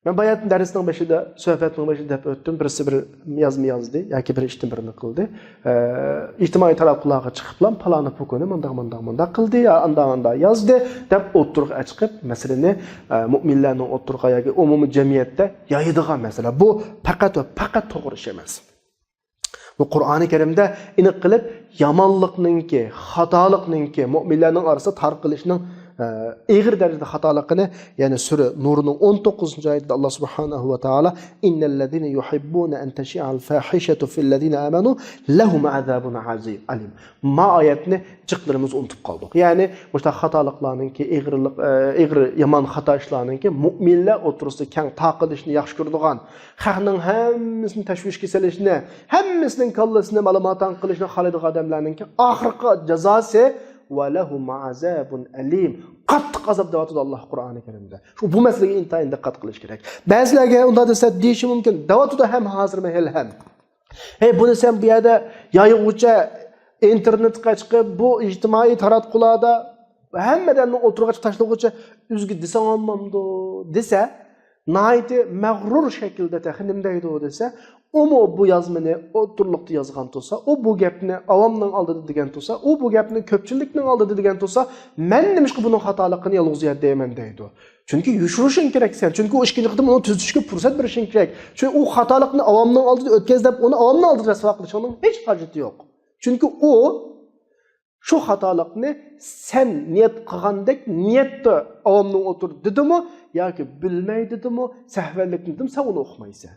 Ben bayat dersinin başında, sohbetin başında hep öttüm. Birisi bir yazdı, yoki bir işten birini kıldı. İçtimai taraflarga çıkıp, palanı pukunu manda kıldı, anda yazdı. Dep oturuq çıkıp, meseleni müminlerin oturuqa yoki umumi cemiyette yayıdığan mesela. Bu fakat toğru iş emas. Bu Qur'oni Karimda iniq qilib yomonlikninki, xatolikninki mu'minlarning orasida tarqalishning eg'ir darajada xatoligini, ya'ni sura Nurning 19-oyatida Alloh subhanahu va taolo innallazina yuhibbuna an tashi'al fahishatu fil ladina amanu lahum azabun alim. Ma oyatni jiqlarimiz unutib qoldik. Ya'ni boshqa xatoliklarninki, eg'ir yomon xato ishlarninki mu'minlar o'tirisida keng taqilishni yaxshi ko'radigan, xalqning hammasini tashvishga solishni, hammasining kallasini ma'lumotdan qilishni xohlaydigan odamlarninki oxirgi jazosi va lahum azabun alim. Qattiq azob deyapti Alloh Qur'oni Karimda. Shu bu masalaga intayin diqqat qilish kerak. Ba'zilarga unda desa deyishi mumkin. Davotida ham hozirmi ham. Hey buni sen bu yerda yoyig'ucha internetga chiqib bu ijtimoiy taratqularda hammadan o'tirg'ach tashlag'ucha uzgi desa olmamdi desa, nayti mag'rur shaklda taxinimdaydi desa, umu bu yazmani o'tirliqda yozgan bo'lsa, u bu gapni avomning oldida degan bo'lsa, u bu gapni ko'pchilikning oldida degan bo'lsa, men nimishqa buning xatoligini yolg'iz yer deyman deydi. Chunki yushirishing kerak sen. Chunki u ikkinchi qitim uni tuzishga fursat berishing kerak. Chunki u xatolikni avomning oldida o'tkazib, uni avomning oldida rasvo qilishning hech hojati yo'q. Chunki u shu xatolikni sen niyat qilgandek niyatda avomning o'tir dedimi yoki bilmay dedimi, sahvanlikni dedim, sen uni o'qimaysan.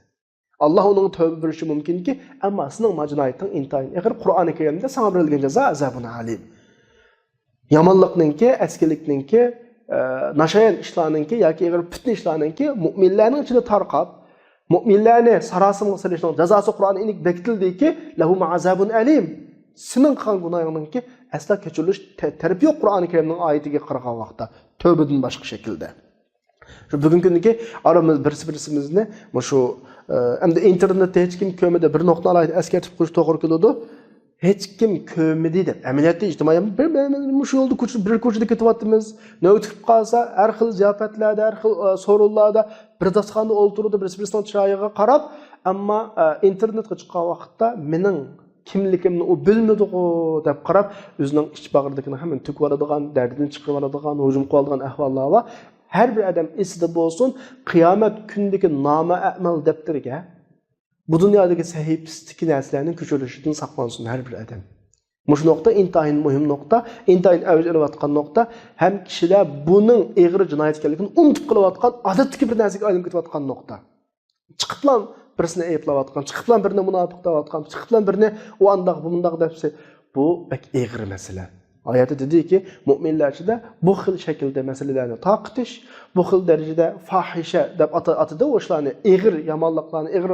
Allah onun tövbe verişi mümkün ki, ama senin macinayetin intayin. Eğer Kur'an-ı Kerim'de sana verilgen ceza azabun alim. Yamanlıkninki, eskilikninki, naşayan işlarninki, yoki eğer bütün işlarninki, müminlerin içinde tarqab, müminlerini sarasımın silişinin cezası Kur'an'a inik bektildi ki, lehum azabun alim. Senin kan günahınınki, asla keçiriliş terbi yok Kur'an-ı Kerim'nin ayetiga qaragan vaqtda, tövbeden başka şekilde. Şu bugünkü gündeki aramız birisi-birisimizni, şu hem de internette hiç kim kömede bir nokta alaydı eskertip kuruş toğru kılıyordu. Hiç kim kömedi de emniyette ictimai bir şu yolda bir koşuda ketyapmiz. Ne ötüp kalsa her xil ziyafatlerde, her xil sorularda bir dasxanda olturdu, birisi-birisining chiroyiga qarab, ammo internetga chiqqan vaqtda mening kimligimni u bilmedi-ku deb qarab, o'zining iç bag'ridagini hamma to'kib oladigan, dardidan chiqarib oladigan, hujum qilib oladigan ahvollar va her bir adam esida bo'lsin, qiyomat kundagi nama amal deftiriga bu dunyodagi sahifasidagi narsalarning ko'chirishidan saqlansin her bir adam. Mush nokta intayin muhim nokta, intayin avj olayotgan nokta, ham kishilar buning eg'ir jinoyat ekanligini unutib qolayotgan, odatdagi bir narsaga aylanib ketayotgan nokta. Chiqiblan birisini ayiblayotgan, chiqiblan birini munofiq deyotgan, chiqiblan birini u andaq bu mundaq debse, bu bak eg'ir masala. Ayette dedi ki, müminlerçide bu xil şekilde meselelerini taqtiş, bu xil derecede fahişe deb atıda o işlerini, eğir yamanlıklarını, eğir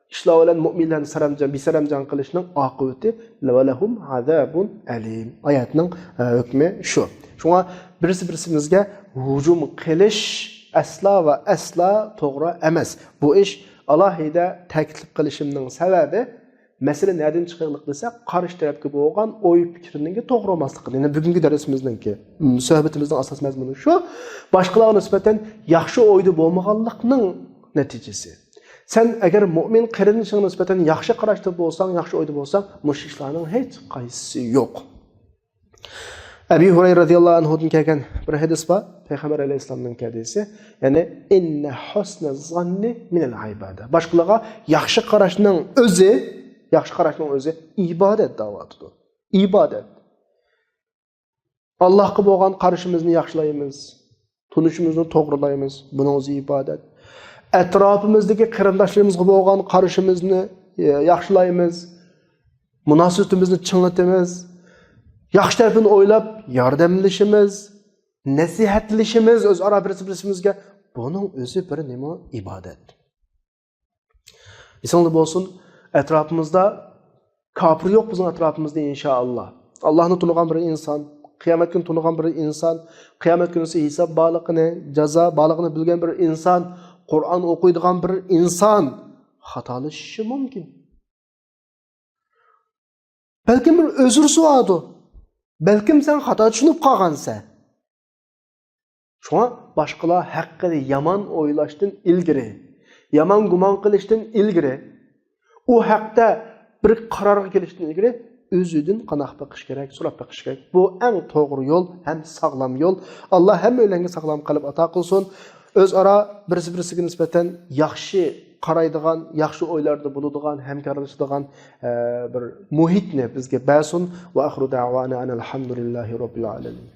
işler olan müminlerini bisaramcan kılışının akıbeti levelehum azabun alim. Ayetinin hükmü şu. Şuna birisi-birisimizge hücum kılış asla ve asla doğru emas. Bu iş Allah'ida teklif kılışımının sebebi mesele nereden çıkarılık dese, karşı tarafki bo'lgan oy fikrininki to'g'ri olmasligi. Yani bugungi darsimizningki, sohbetimizning asas mazmuni shu, boshqalarga nisbatan yaxshi o'yda bo'lmaganlikning natijasi. Sen agar mu'min qarinishingga nisbatan yaxshi qarashda bo'lsang, yaxshi o'yda bo'lsang, mush ishlarning hech qaysisi yo'q. Abi Hurayra radhiyallohu anhudan kelgan bir hadis bor, Payg'ambar alayhisolamning hadisi, ya'ni inna husna zanni min al-ibada. Boshqalarga yaxshi qarashning o'zi yaxshi qarashning o'zi ibodat da'votidir. Ibodat. Allohga bo'lgan qarashimizni yaxshilaymiz, tunishimizni to'g'rilaymiz, buning o'zi ibodat. Atrofimizdagi qarindoshlarimizga bo'lgan qarashimizni yaxshilaymiz, munosabatimizni chinglatamiz, yaxshi tarafini o'ylab yordamlashimiz, nasihatlashimiz o'zaro bir-birimizga, buning o'zi bir nima ibodat. Esingizda bo'lsin, etrafımızda kafir yok bizim etrafımızda inşallah. Allah'ını tanıgan bir insan, kıyamet günü tanıgan bir insan, kıyamet günü hesap bağlılığını, ceza bağlılığını bilgen bir insan, Kur'an okuyduğun bir insan hatalaşışı mümkün. Belki bir özür suadı. Belki sen hata düşünüp kalgansa. Şuna başqalar haqqida yomon o'ylashdan ilgari, yomon gumon qilishdan ilgari, u haqda bir qarorga kelishdan ilgari o'zidan qanoq baqish kerak, so'rab baqish kerak. Bu eng to'g'ri yo'l, ham sog'lom yo'l. Alloh hammalarga sog'lom qalb ato qilsin. O'zaro birisi-birisiga nisbatan yaxshi qaraydigan, yaxshi o'ylarda bo'ladigan, hamkorlashadigan bir muhitni bizga bersin. Va axiru da'vana alhamdulillahi robbil alamin.